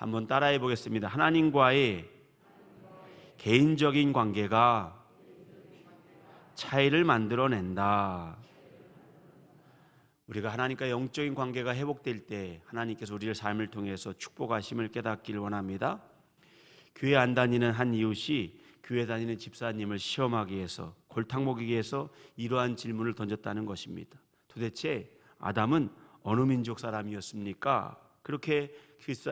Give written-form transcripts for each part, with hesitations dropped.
한번 따라해 보겠습니다. 하나님과의 개인적인 관계가 차이를 만들어낸다. 우리가 하나님과 영적인 관계가 회복될 때 하나님께서 우리의 삶을 통해서 축복하심을 깨닫기를 원합니다. 교회 안 다니는 한 이웃이 교회 다니는 집사님을 시험하기 위해서, 골탕 먹이기 위해서 이러한 질문을 던졌다는 것입니다. 도대체 아담은 어느 민족 사람이었습니까? 그렇게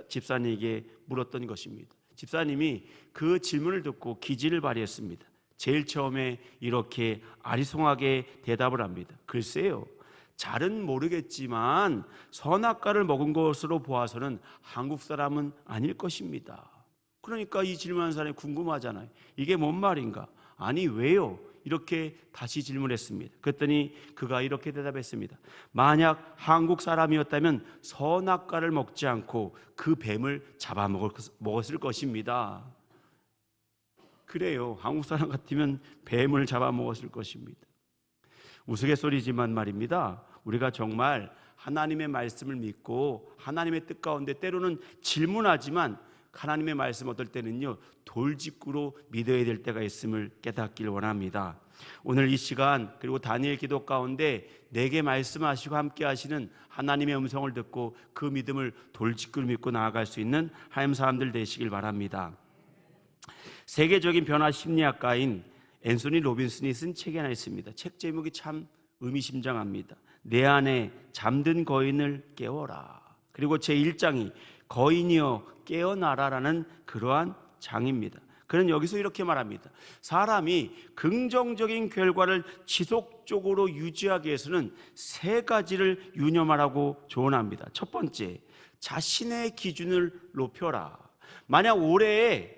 집사님에게 물었던 것입니다. 집사님이 그 질문을 듣고 기지를 발휘했습니다. 제일 처음에 이렇게 아리송하게 대답을 합니다. 글쎄요, 잘은 모르겠지만 선악과를 먹은 것으로 보아서는 한국 사람은 아닐 것입니다. 그러니까 이 질문하는 사람이 궁금하잖아요. 이게 뭔 말인가? 아니 왜요? 이렇게 다시 질문했습니다. 그랬더니 그가 이렇게 대답했습니다. 만약 한국 사람이었다면 선악과를 먹지 않고 그 뱀을 잡아먹었을 것입니다. 그래요, 한국 사람 같으면 뱀을 잡아먹었을 것입니다. 우스갯소리지만 말입니다. 우리가 정말 하나님의 말씀을 믿고 하나님의 뜻 가운데 때로는 질문하지만 하나님의 말씀 어떨 때는요 돌직구로 믿어야 될 때가 있음을 깨닫기를 원합니다. 오늘 이 시간 그리고 다니엘 기도 가운데 내게 말씀하시고 함께 하시는 하나님의 음성을 듣고 그 믿음을 돌직구로 믿고 나아갈 수 있는 하나님 사람들 되시길 바랍니다. 세계적인 변화 심리학가인 앤소니 로빈슨이 쓴 책이 하나 있습니다. 책 제목이 참 의미심장합니다. 내 안에 잠든 거인을 깨워라. 그리고 제1장이 거인이여 깨어나라라는 그러한 장입니다. 그는 여기서 이렇게 말합니다. 사람이 긍정적인 결과를 지속적으로 유지하기 위해서는 세 가지를 유념하라고 조언합니다. 첫 번째, 자신의 기준을 높여라. 만약 올해에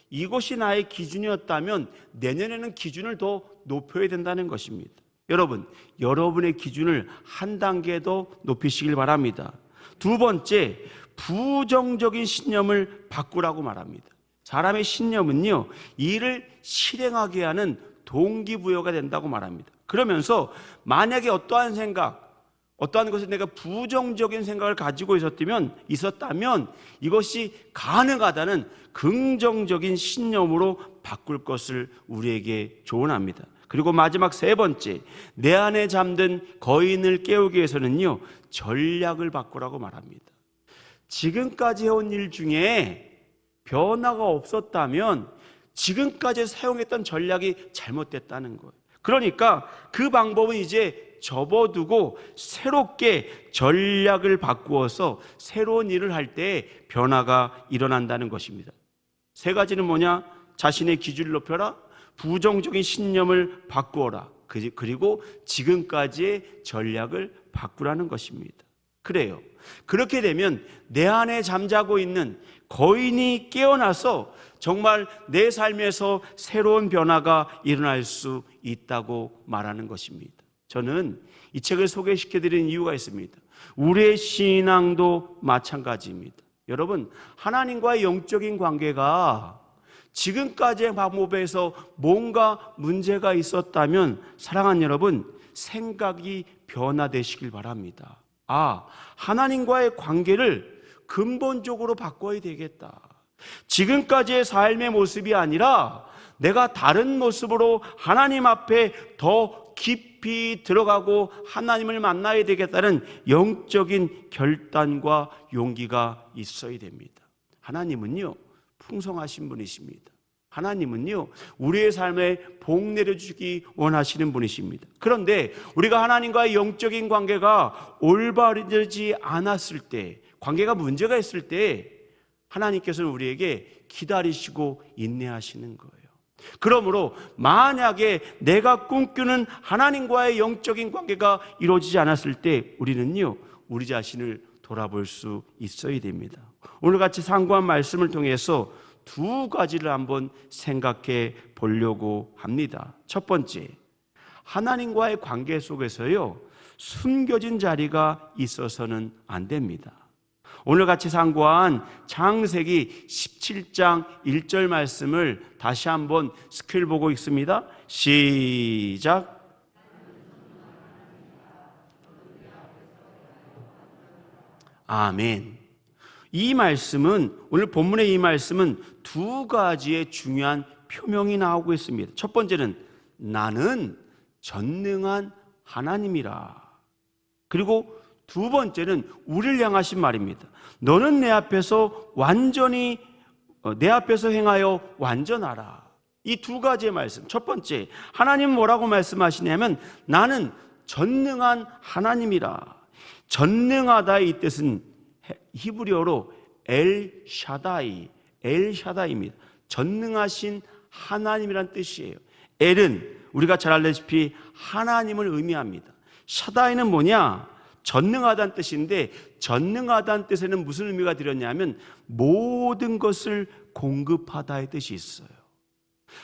이것이 나의 기준이었다면 내년에는 기준을 더 높여야 된다는 것입니다. 여러분, 여러분의 기준을 한 단계 더 높이시길 바랍니다. 두 번째, 부정적인 신념을 바꾸라고 말합니다. 사람의 신념은요, 일을 실행하게 하는 동기부여가 된다고 말합니다. 그러면서 만약에 어떠한 생각, 어떠한 것에 내가 부정적인 생각을 가지고 있었다면 이것이 가능하다는 긍정적인 신념으로 바꿀 것을 우리에게 조언합니다. 그리고 마지막 세 번째, 내 안에 잠든 거인을 깨우기 위해서는요 전략을 바꾸라고 말합니다. 지금까지 해온 일 중에 변화가 없었다면 지금까지 사용했던 전략이 잘못됐다는 거예요. 그러니까 그 방법은 이제 접어두고 새롭게 전략을 바꾸어서 새로운 일을 할 때 변화가 일어난다는 것입니다. 세 가지는 뭐냐? 자신의 기준을 높여라, 부정적인 신념을 바꾸어라, 그리고 지금까지의 전략을 바꾸라는 것입니다. 그래요. 그렇게 되면 내 안에 잠자고 있는 거인이 깨어나서 정말 내 삶에서 새로운 변화가 일어날 수 있다고 말하는 것입니다. 저는 이 책을 소개시켜드리는 이유가 있습니다. 우리의 신앙도 마찬가지입니다. 여러분, 하나님과의 영적인 관계가 지금까지의 방법에서 뭔가 문제가 있었다면 사랑하는 여러분, 생각이 변화되시길 바랍니다. 하나님과의 관계를 근본적으로 바꿔야 되겠다. 지금까지의 삶의 모습이 아니라 내가 다른 모습으로 하나님 앞에 더 깊이 들어가고 하나님을 만나야 되겠다는 영적인 결단과 용기가 있어야 됩니다. 하나님은요 풍성하신 분이십니다. 하나님은요 우리의 삶에 복 내려주기 원하시는 분이십니다. 그런데 우리가 하나님과의 영적인 관계가 올바르지 않았을 때, 관계가 문제가 있을 때 하나님께서는 우리에게 기다리시고 인내하시는 거예요. 그러므로 만약에 내가 꿈꾸는 하나님과의 영적인 관계가 이루어지지 않았을 때 우리는요 우리 자신을 돌아볼 수 있어야 됩니다. 오늘 같이 상고한 말씀을 통해서 두 가지를 한번 생각해 보려고 합니다. 첫 번째, 하나님과의 관계 속에서요 숨겨진 자리가 있어서는 안 됩니다. 오늘 같이 상고한 창세기 17장 1절 말씀을 다시 한번 스크린 보고 있습니다. 시작. 아멘. 이 말씀은, 오늘 본문의 이 말씀은 두 가지의 중요한 표명이 나오고 있습니다. 첫 번째는 나는 전능한 하나님이라. 그리고 두 번째는 우리를 향하신 말입니다. 너는 내 앞에서 행하여 완전하라. 이 두 가지의 말씀. 첫 번째, 하나님은 뭐라고 말씀하시냐면 나는 전능한 하나님이라. 전능하다의 이 뜻은 히브리어로 엘샤다이입니다. 전능하신 하나님이란 뜻이에요. 엘은 우리가 잘 알다시피 하나님을 의미합니다. 샤다이는 뭐냐? 전능하다는 뜻인데, 전능하다는 뜻에는 무슨 의미가 들었냐면 모든 것을 공급하다의 뜻이 있어요.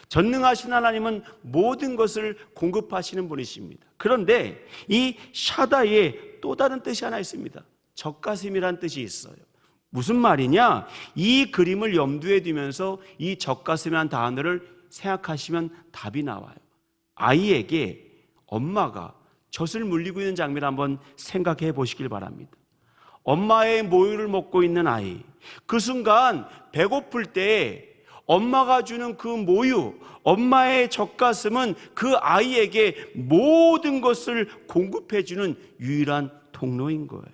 전능하신 하나님은 모든 것을 공급하시는 분이십니다. 그런데 이 샤다이에 또 다른 뜻이 하나 있습니다. 젖가슴이란 뜻이 있어요. 무슨 말이냐? 이 그림을 염두에 두면서 이 젖가슴이라는 단어를 생각하시면 답이 나와요. 아이에게 엄마가 젖을 물리고 있는 장면을 한번 생각해 보시길 바랍니다. 엄마의 모유를 먹고 있는 아이, 그 순간 배고플 때 엄마가 주는 그 모유, 엄마의 젖가슴은 그 아이에게 모든 것을 공급해 주는 유일한 통로인 거예요.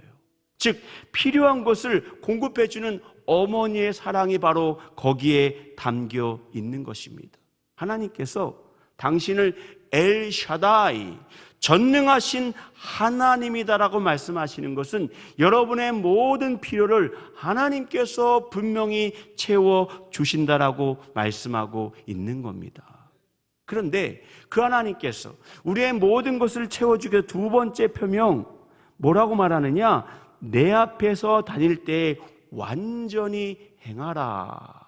즉 필요한 것을 공급해 주는 어머니의 사랑이 바로 거기에 담겨 있는 것입니다. 하나님께서 당신을 엘샤다이, 전능하신 하나님이다라고 말씀하시는 것은 여러분의 모든 필요를 하나님께서 분명히 채워주신다라고 말씀하고 있는 겁니다. 그런데 그 하나님께서 우리의 모든 것을 채워주기 위해 두 번째 표명 뭐라고 말하느냐? 내 앞에서 다닐 때 완전히 행하라.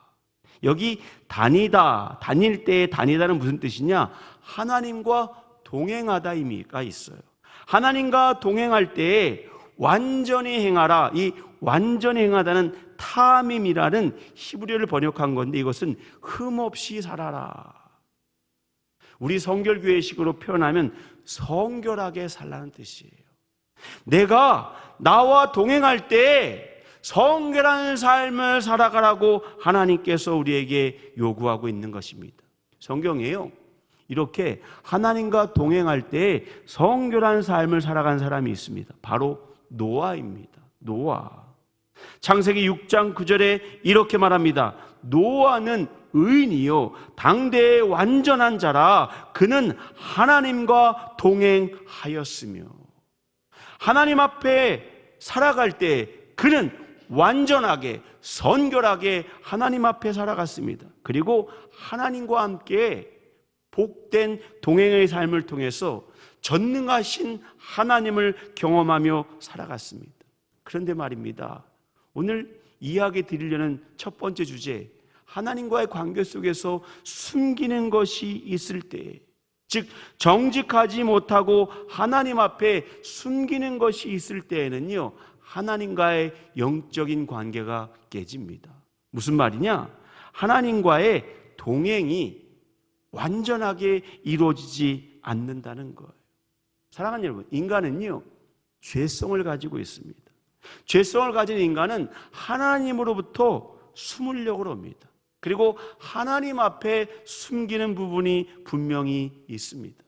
여기 다닐 때 다니다는 무슨 뜻이냐? 하나님과 동행하다 의미가 있어요. 하나님과 동행할 때 완전히 행하라. 이 완전히 행하다는 타밈이라는 히브리어를 번역한 건데 이것은 흠없이 살아라. 우리 성결교회식으로 표현하면 성결하게 살라는 뜻이에요. 내가 나와 동행할 때 성결한 삶을 살아가라고 하나님께서 우리에게 요구하고 있는 것입니다. 성경에요, 이렇게 하나님과 동행할 때 성결한 삶을 살아간 사람이 있습니다. 바로 노아입니다. 노아. 창세기 6장 9절에 이렇게 말합니다. 노아는 의인이요 당대의 완전한 자라. 그는 하나님과 동행하였으며. 하나님 앞에 살아갈 때 그는 완전하게 선결하게 하나님 앞에 살아갔습니다. 그리고 하나님과 함께 복된 동행의 삶을 통해서 전능하신 하나님을 경험하며 살아갔습니다. 그런데 말입니다, 오늘 이야기 드리려는 첫 번째 주제, 하나님과의 관계 속에서 숨기는 것이 있을 때, 즉 정직하지 못하고 하나님 앞에 숨기는 것이 있을 때에는요, 하나님과의 영적인 관계가 깨집니다. 무슨 말이냐? 하나님과의 동행이 완전하게 이루어지지 않는다는 거예요. 사랑하는 여러분, 인간은요 죄성을 가지고 있습니다. 죄성을 가진 인간은 하나님으로부터 숨으려고 합니다. 그리고 하나님 앞에 숨기는 부분이 분명히 있습니다.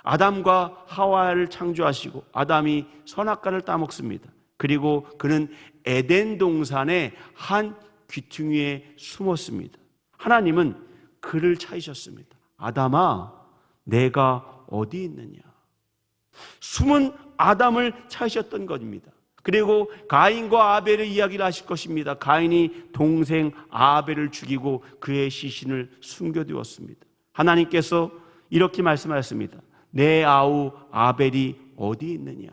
아담과 하와를 창조하시고 아담이 선악과를 따먹습니다. 그리고 그는 에덴 동산의 한 귀퉁이에 숨었습니다. 하나님은 그를 찾으셨습니다. 아담아, 내가 어디 있느냐? 숨은 아담을 찾으셨던 것입니다. 그리고 가인과 아벨의 이야기를 하실 것입니다. 가인이 동생 아벨을 죽이고 그의 시신을 숨겨두었습니다. 하나님께서 이렇게 말씀하셨습니다. 내 아우 아벨이 어디 있느냐?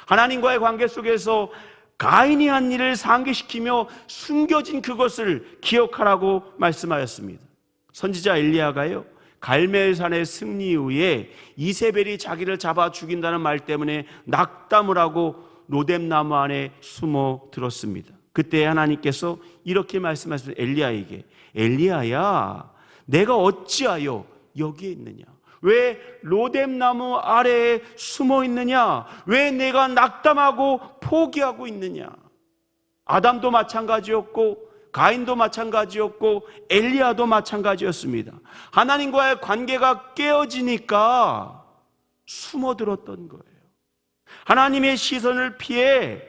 하나님과의 관계 속에서 가인이 한 일을 상기시키며 숨겨진 그것을 기억하라고 말씀하였습니다. 선지자 엘리야가요, 갈멜산의 승리 이후에 이세벨이 자기를 잡아 죽인다는 말 때문에 낙담을 하고 로뎀나무 안에 숨어 들었습니다. 그때 하나님께서 이렇게 말씀하셨습니다. 엘리야에게, 엘리야야, 내가 어찌하여 여기에 있느냐? 왜 로뎀나무 아래에 숨어 있느냐? 왜 내가 낙담하고 포기하고 있느냐? 아담도 마찬가지였고 가인도 마찬가지였고 엘리야도 마찬가지였습니다. 하나님과의 관계가 깨어지니까 숨어들었던 거예요. 하나님의 시선을 피해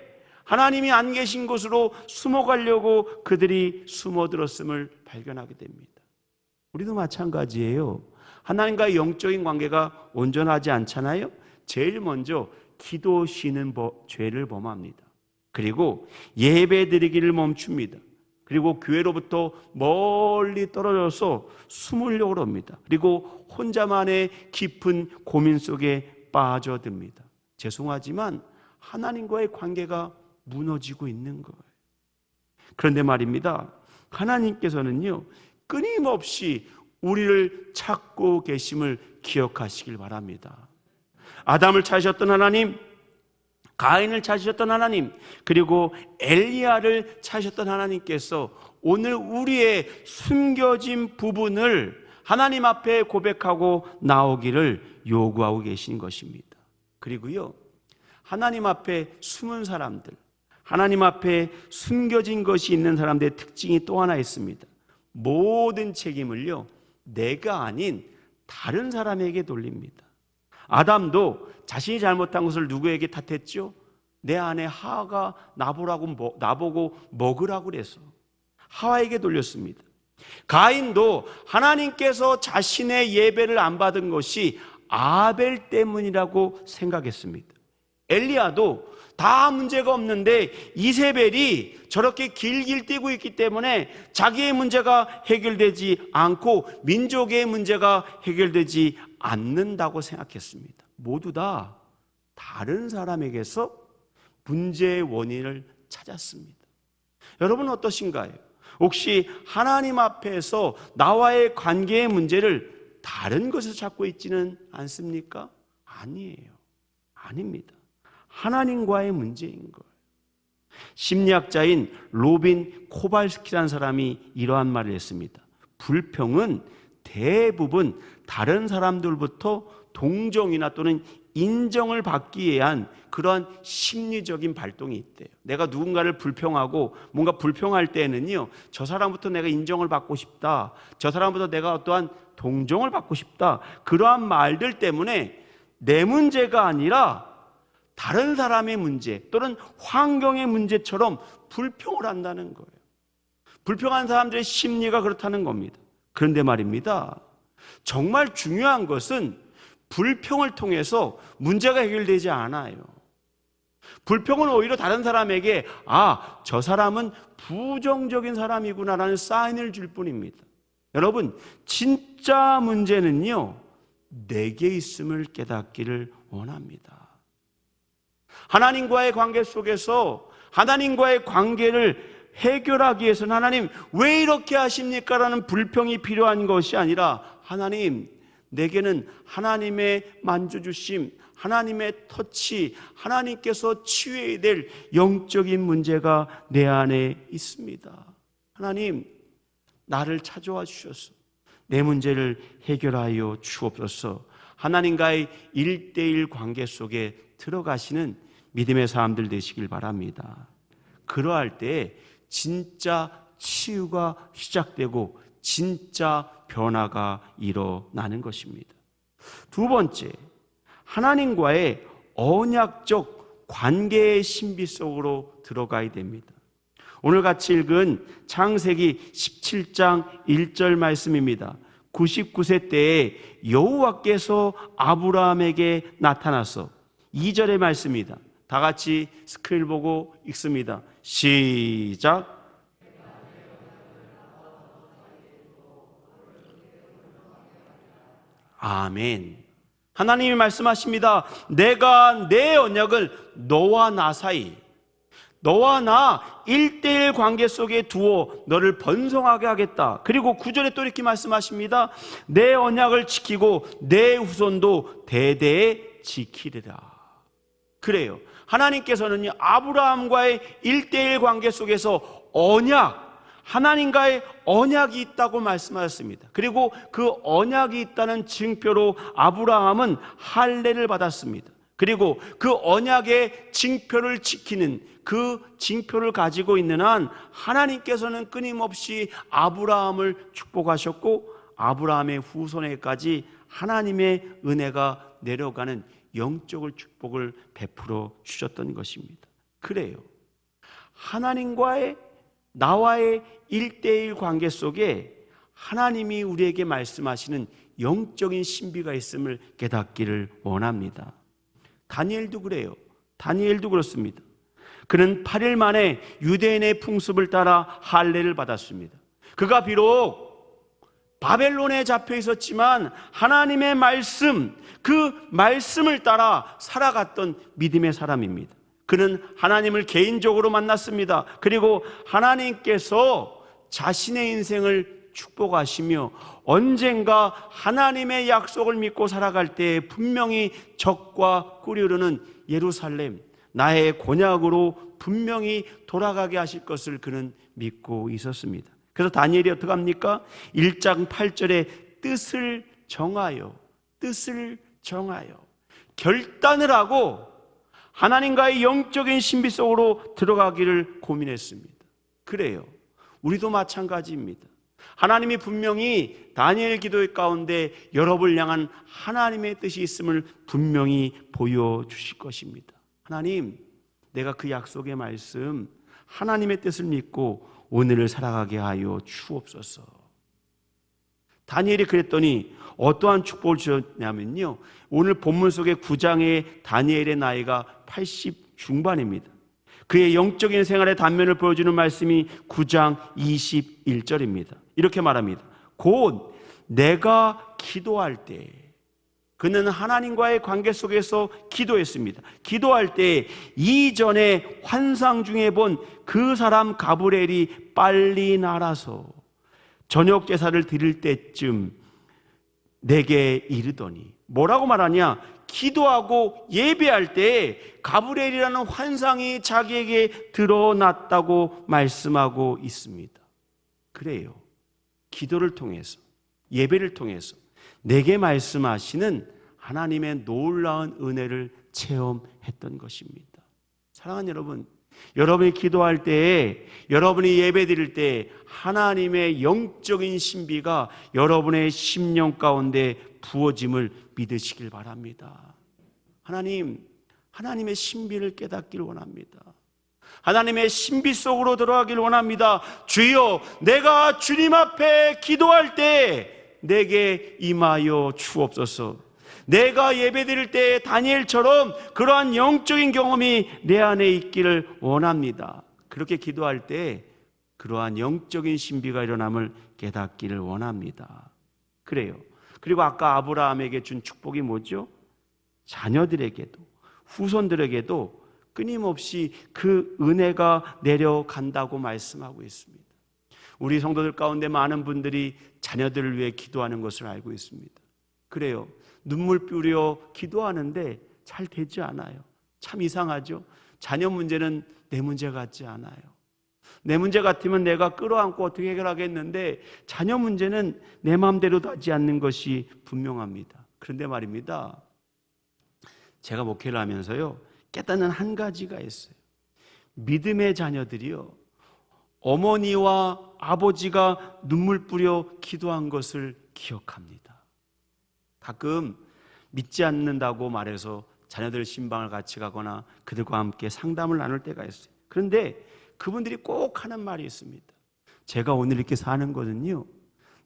하나님이 안 계신 곳으로 숨어가려고 그들이 숨어들었음을 발견하게 됩니다. 우리도 마찬가지예요. 하나님과의 영적인 관계가 온전하지 않잖아요. 제일 먼저 기도 쉬는 죄를 범합니다. 그리고 예배 드리기를 멈춥니다. 그리고 교회로부터 멀리 떨어져서 숨으려고 합니다. 그리고 혼자만의 깊은 고민 속에 빠져듭니다. 죄송하지만 하나님과의 관계가 무너지고 있는 거예요. 그런데 말입니다, 하나님께서는요 끊임없이 우리를 찾고 계심을 기억하시길 바랍니다. 아담을 찾으셨던 하나님, 가인을 찾으셨던 하나님, 그리고 엘리야를 찾으셨던 하나님께서 오늘 우리의 숨겨진 부분을 하나님 앞에 고백하고 나오기를 요구하고 계신 것입니다. 그리고요, 하나님 앞에 숨은 사람들, 하나님 앞에 숨겨진 것이 있는 사람들의 특징이 또 하나 있습니다. 모든 책임을요 내가 아닌 다른 사람에게 돌립니다. 아담도 자신이 잘못한 것을 누구에게 탓했죠? 내 아내 하와가 나보고 먹으라고 그래서 하와에게 돌렸습니다. 가인도 하나님께서 자신의 예배를 안 받은 것이 아벨 때문이라고 생각했습니다. 엘리야도 다 문제가 없는데 이세벨이 저렇게 길길 뛰고 있기 때문에 자기의 문제가 해결되지 않고 민족의 문제가 해결되지 않는다고 생각했습니다. 모두 다 다른 사람에게서 문제의 원인을 찾았습니다. 여러분 어떠신가요? 혹시 하나님 앞에서 나와의 관계의 문제를 다른 것에서 찾고 있지는 않습니까? 아니에요. 아닙니다. 하나님과의 문제인 거예요. 심리학자인 로빈 코발스키라는 사람이 이러한 말을 했습니다. 불평은 대부분 다른 사람들부터 동정이나 또는 인정을 받기 위한 그러한 심리적인 발동이 있대요. 내가 누군가를 불평하고 뭔가 불평할 때는요, 저 사람부터 내가 인정을 받고 싶다, 저 사람부터 내가 어떠한 동정을 받고 싶다, 그러한 말들 때문에 내 문제가 아니라 다른 사람의 문제 또는 환경의 문제처럼 불평을 한다는 거예요. 불평한 사람들의 심리가 그렇다는 겁니다. 그런데 말입니다, 정말 중요한 것은 불평을 통해서 문제가 해결되지 않아요. 불평은 오히려 다른 사람에게 저 사람은 부정적인 사람이구나라는 사인을 줄 뿐입니다. 여러분, 진짜 문제는요 내게 있음을 깨닫기를 원합니다. 하나님과의 관계 속에서 하나님과의 관계를 해결하기 위해서는 하나님 왜 이렇게 하십니까? 라는 불평이 필요한 것이 아니라 하나님, 내게는 하나님의 만져주심, 하나님의 터치, 하나님께서 치유해야 될 영적인 문제가 내 안에 있습니다. 하나님, 나를 찾아와 주셔서 내 문제를 해결하여 주옵소서. 하나님과의 1:1 관계 속에 들어가시는 믿음의 사람들 되시길 바랍니다. 그러할 때 진짜 치유가 시작되고 진짜 변화가 일어나는 것입니다. 두 번째, 하나님과의 언약적 관계의 신비 속으로 들어가야 됩니다. 오늘 같이 읽은 창세기 17장 1절 말씀입니다. 99세 때에 여호와께서 아브라함에게 나타나서 2절의 말씀입니다. 다 같이 스크린 보고 읽습니다. 시작. 아멘. 하나님이 말씀하십니다. 내가 내 언약을 너와 나 사이, 너와 나 1:1 관계 속에 두어 너를 번성하게 하겠다. 그리고 9절에 또 이렇게 말씀하십니다. 내 언약을 지키고 내 후손도 대대에 지키리라. 그래요. 하나님께서는 아브라함과의 1:1 관계 속에서 언약, 하나님과의 언약이 있다고 말씀하셨습니다. 그리고 그 언약이 있다는 증표로 아브라함은 할례를 받았습니다. 그리고 그 언약의 징표를 지키는 그 징표를 가지고 있는 한 하나님께서는 끊임없이 아브라함을 축복하셨고 아브라함의 후손에까지 하나님의 은혜가 내려가는 영적을 축복을 베풀어 주셨던 것입니다. 그래요. 하나님과의 나와의 1:1 관계 속에 하나님이 우리에게 말씀하시는 영적인 신비가 있음을 깨닫기를 원합니다. 다니엘도 그래요. 다니엘도 그렇습니다. 그는 8일 만에 유대인의 풍습을 따라 할례를 받았습니다. 그가 비록 바벨론에 잡혀 있었지만 하나님의 말씀, 그 말씀을 따라 살아갔던 믿음의 사람입니다. 그는 하나님을 개인적으로 만났습니다. 그리고 하나님께서 자신의 인생을 축복하시며 언젠가 하나님의 약속을 믿고 살아갈 때 분명히 적과 꿀이르는 예루살렘, 나의 곤약으로 분명히 돌아가게 하실 것을 그는 믿고 있었습니다. 그래서 다니엘이 어떻게 합니까? 1장 8절에 뜻을 정하여 결단을 하고 하나님과의 영적인 신비 속으로 들어가기를 고민했습니다. 그래요. 우리도 마찬가지입니다. 하나님이 분명히 다니엘 기도 가운데 여러분을 향한 하나님의 뜻이 있음을 분명히 보여주실 것입니다. 하나님, 내가 그 약속의 말씀, 하나님의 뜻을 믿고 오늘을 살아가게 하여 주옵소서. 다니엘이 그랬더니 어떠한 축복을 주셨냐면요, 오늘 본문 속의 9장의 다니엘의 나이가 80 중반입니다. 그의 영적인 생활의 단면을 보여주는 말씀이 9장 21절입니다. 이렇게 말합니다. 곧 내가 기도할 때, 그는 하나님과의 관계 속에서 기도했습니다. 기도할 때 이전에 환상 중에 본 그 사람 가브리엘이 빨리 날아서 저녁 제사를 드릴 때쯤 내게 이르더니, 뭐라고 말하냐? 기도하고 예배할 때 가브리엘이라는 환상이 자기에게 드러났다고 말씀하고 있습니다. 그래요. 기도를 통해서, 예배를 통해서 내게 말씀하시는 하나님의 놀라운 은혜를 체험했던 것입니다. 사랑하는 여러분, 여러분이 기도할 때, 여러분이 예배 드릴 때 하나님의 영적인 신비가 여러분의 심령 가운데 부어짐을 믿으시길 바랍니다. 하나님의 신비를 깨닫길 원합니다. 하나님의 신비 속으로 들어가길 원합니다. 주여, 내가 주님 앞에 기도할 때 내게 임하여 주옵소서. 내가 예배드릴 때 다니엘처럼 그러한 영적인 경험이 내 안에 있기를 원합니다. 그렇게 기도할 때 그러한 영적인 신비가 일어남을 깨닫기를 원합니다. 그래요. 그리고 아까 아브라함에게 준 축복이 뭐죠? 자녀들에게도 후손들에게도 끊임없이 그 은혜가 내려간다고 말씀하고 있습니다. 우리 성도들 가운데 많은 분들이 자녀들을 위해 기도하는 것을 알고 있습니다. 그래요. 눈물 뿌려 기도하는데 잘 되지 않아요. 참 이상하죠? 자녀 문제는 내 문제 같지 않아요. 내 문제 같으면 내가 끌어안고 어떻게 해결하겠는데 자녀 문제는 내 마음대로 되지 않는 것이 분명합니다. 그런데 말입니다, 제가 목회를 하면서요 깨닫는 한 가지가 있어요. 믿음의 자녀들이요, 어머니와 아버지가 눈물 뿌려 기도한 것을 기억합니다. 가끔 믿지 않는다고 말해서 자녀들 신방을 같이 가거나 그들과 함께 상담을 나눌 때가 있어요. 그런데 그분들이 꼭 하는 말이 있습니다. 제가 오늘 이렇게 사는 것은요,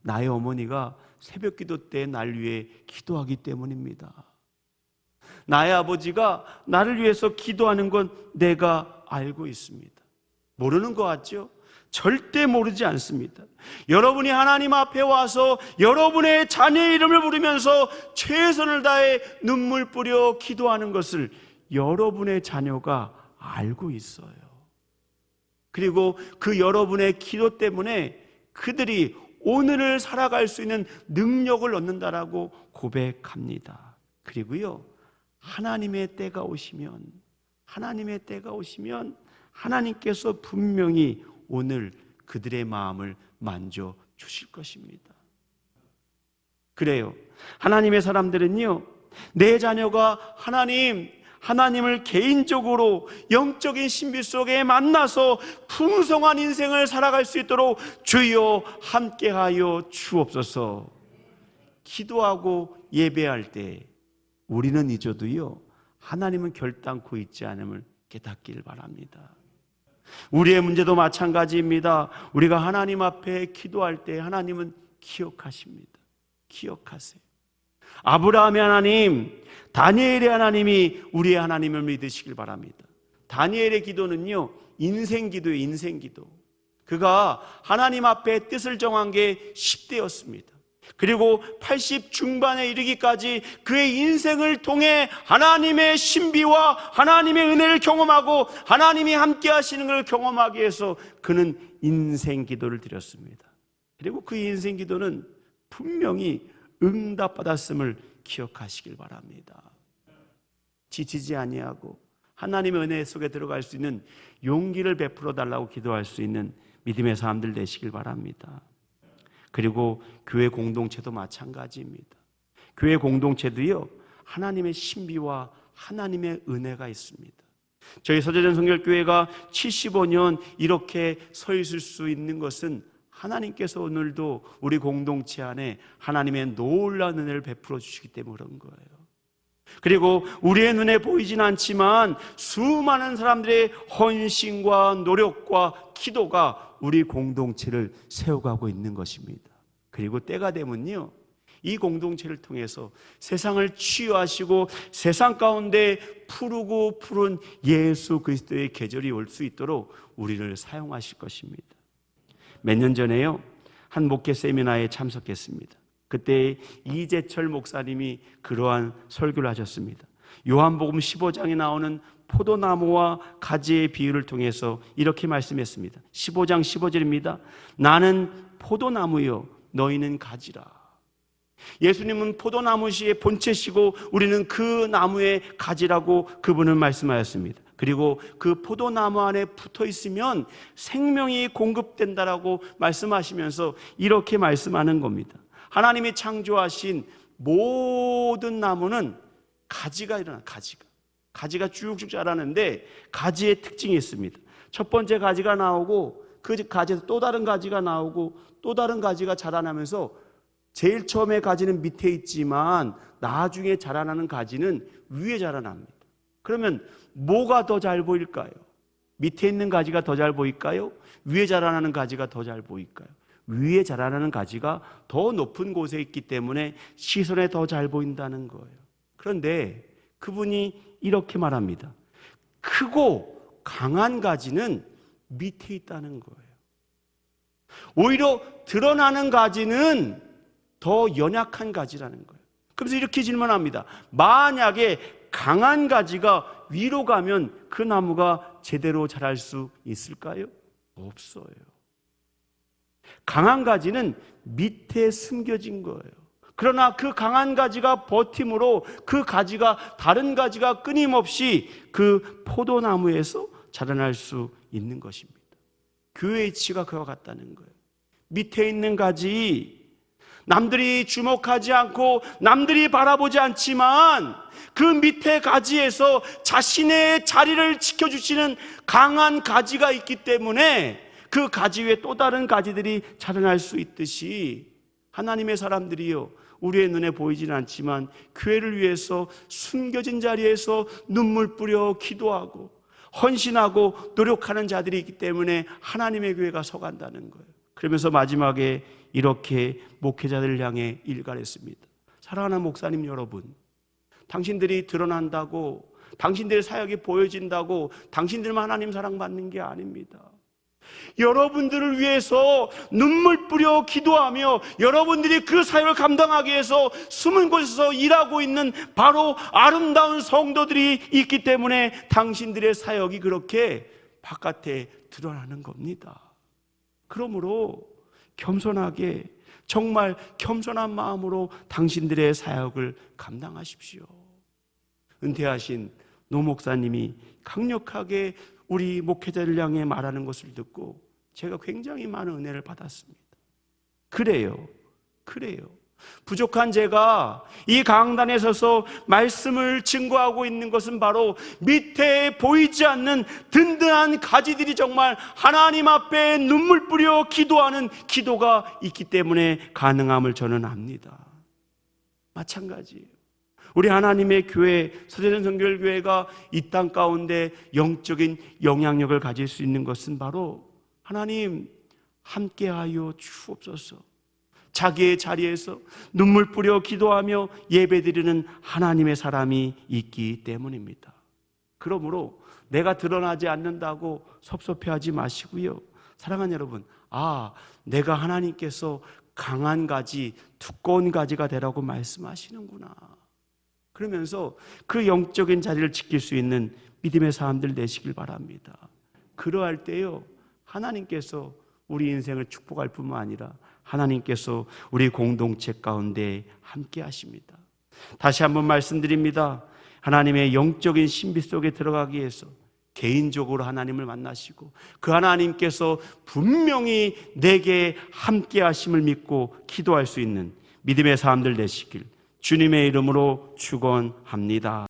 나의 어머니가 새벽 기도 때 날 위해 기도하기 때문입니다. 나의 아버지가 나를 위해서 기도하는 건 내가 알고 있습니다. 모르는 것 같죠? 절대 모르지 않습니다. 여러분이 하나님 앞에 와서 여러분의 자녀의 이름을 부르면서 최선을 다해 눈물 뿌려 기도하는 것을 여러분의 자녀가 알고 있어요. 그리고 그 여러분의 기도 때문에 그들이 오늘을 살아갈 수 있는 능력을 얻는다라고 고백합니다. 그리고요, 하나님의 때가 오시면 하나님께서 분명히 오늘 그들의 마음을 만져 주실 것입니다. 그래요. 하나님의 사람들은요, 내 자녀가 하나님 하나님을 개인적으로 영적인 신비 속에 만나서 풍성한 인생을 살아갈 수 있도록 주여 함께하여 주옵소서. 기도하고 예배할 때 우리는 잊어도요, 하나님은 결단코 잊지 않음을 깨닫기를 바랍니다. 우리의 문제도 마찬가지입니다. 우리가 하나님 앞에 기도할 때 하나님은 기억하십니다. 기억하세요. 아브라함의 하나님, 다니엘의 하나님이 우리의 하나님을 믿으시길 바랍니다. 다니엘의 기도는요, 인생 기도예요. 인생 기도. 그가 하나님 앞에 뜻을 정한 게 10대였습니다. 그리고 80 중반에 이르기까지 그의 인생을 통해 하나님의 신비와 하나님의 은혜를 경험하고 하나님이 함께 하시는 것을 경험하기 위해서 그는 인생 기도를 드렸습니다. 그리고 그 인생 기도는 분명히 응답받았음을 기억하시길 바랍니다. 지치지 아니하고 하나님의 은혜 속에 들어갈 수 있는 용기를 베풀어 달라고 기도할 수 있는 믿음의 사람들 되시길 바랍니다. 그리고 교회 공동체도 마찬가지입니다. 교회 공동체도요, 하나님의 신비와 하나님의 은혜가 있습니다. 저희 서재전 성결교회가 75년 이렇게 서 있을 수 있는 것은 하나님께서 오늘도 우리 공동체 안에 하나님의 놀라운 은혜를 베풀어 주시기 때문에 그런 거예요. 그리고 우리의 눈에 보이진 않지만 수많은 사람들의 헌신과 노력과 기도가 우리 공동체를 세워가고 있는 것입니다. 그리고 때가 되면요, 이 공동체를 통해서 세상을 치유하시고 세상 가운데 푸르고 푸른 예수 그리스도의 계절이 올 수 있도록 우리를 사용하실 것입니다. 몇 년 전에요, 한 목회 세미나에 참석했습니다. 그때 이재철 목사님이 그러한 설교를 하셨습니다. 요한복음 15장에 나오는 포도나무와 가지의 비유를 통해서 이렇게 말씀했습니다. 15장 15절입니다. 나는 포도나무요, 너희는 가지라. 예수님은 포도나무시의 본체시고 우리는 그 나무의 가지라고 그분은 말씀하였습니다. 그리고 그 포도나무 안에 붙어 있으면 생명이 공급된다라고 말씀하시면서 이렇게 말씀하는 겁니다. 하나님이 창조하신 모든 나무는 가지가 일어나, 가지가 쭉쭉 자라는데 가지의 특징이 있습니다. 첫 번째 가지가 나오고 그 가지에서 또 다른 가지가 나오고 또 다른 가지가 자라나면서 제일 처음에 가지는 밑에 있지만 나중에 자라나는 가지는 위에 자라납니다. 그러면 뭐가 더 잘 보일까요? 밑에 있는 가지가 더 잘 보일까요? 위에 자라나는 가지가 더 잘 보일까요? 위에 자라나는 가지가 더 높은 곳에 있기 때문에 시선에 더 잘 보인다는 거예요. 그런데 그분이 이렇게 말합니다. 크고 강한 가지는 밑에 있다는 거예요. 오히려 드러나는 가지는 더 연약한 가지라는 거예요. 그래서 이렇게 질문합니다. 만약에 강한 가지가 위로 가면 그 나무가 제대로 자랄 수 있을까요? 없어요. 강한 가지는 밑에 숨겨진 거예요. 그러나 그 강한 가지가 버팀으로 그 가지가 다른 가지가 끊임없이 그 포도나무에서 자라날 수 있는 것입니다. 교회의 이치가 그와 같다는 거예요. 밑에 있는 가지, 남들이 주목하지 않고 남들이 바라보지 않지만 그 밑에 가지에서 자신의 자리를 지켜주시는 강한 가지가 있기 때문에 그 가지 위에 또 다른 가지들이 자라날 수 있듯이 하나님의 사람들이요, 우리의 눈에 보이지는 않지만 교회를 위해서 숨겨진 자리에서 눈물 뿌려 기도하고 헌신하고 노력하는 자들이 있기 때문에 하나님의 교회가 서간다는 거예요. 그러면서 마지막에 이렇게 목회자들을 향해 일갈했습니다. 사랑하는 목사님 여러분, 당신들이 드러난다고, 당신들의 사역이 보여진다고 당신들만 하나님 사랑받는 게 아닙니다. 여러분들을 위해서 눈물 뿌려 기도하며 여러분들이 그 사역을 감당하기 위해서 숨은 곳에서 일하고 있는 바로 아름다운 성도들이 있기 때문에 당신들의 사역이 그렇게 바깥에 드러나는 겁니다. 그러므로 겸손하게, 정말 겸손한 마음으로 당신들의 사역을 감당하십시오. 은퇴하신 노 목사님이 강력하게 우리 목회자를 향해 말하는 것을 듣고 제가 굉장히 많은 은혜를 받았습니다. 그래요. 부족한 제가 이 강단에 서서 말씀을 증거하고 있는 것은 바로 밑에 보이지 않는 든든한 가지들이 정말 하나님 앞에 눈물 뿌려 기도하는 기도가 있기 때문에 가능함을 저는 압니다. 마찬가지예요. 우리 하나님의 교회, 서대전 성결교회가 이 땅 가운데 영적인 영향력을 가질 수 있는 것은 바로 하나님 함께하여 주옵소서. 자기의 자리에서 눈물 뿌려 기도하며 예배드리는 하나님의 사람이 있기 때문입니다. 그러므로 내가 드러나지 않는다고 섭섭해하지 마시고요. 사랑하는 여러분, 내가 하나님께서 강한 가지, 두꺼운 가지가 되라고 말씀하시는구나. 그러면서 그 영적인 자리를 지킬 수 있는 믿음의 사람들 되시길 바랍니다. 그러할 때요, 하나님께서 우리 인생을 축복할 뿐만 아니라 하나님께서 우리 공동체 가운데 함께 하십니다. 다시 한번 말씀드립니다. 하나님의 영적인 신비 속에 들어가기 위해서 개인적으로 하나님을 만나시고 그 하나님께서 분명히 내게 함께 하심을 믿고 기도할 수 있는 믿음의 사람들 되시길 주님의 이름으로 축원합니다.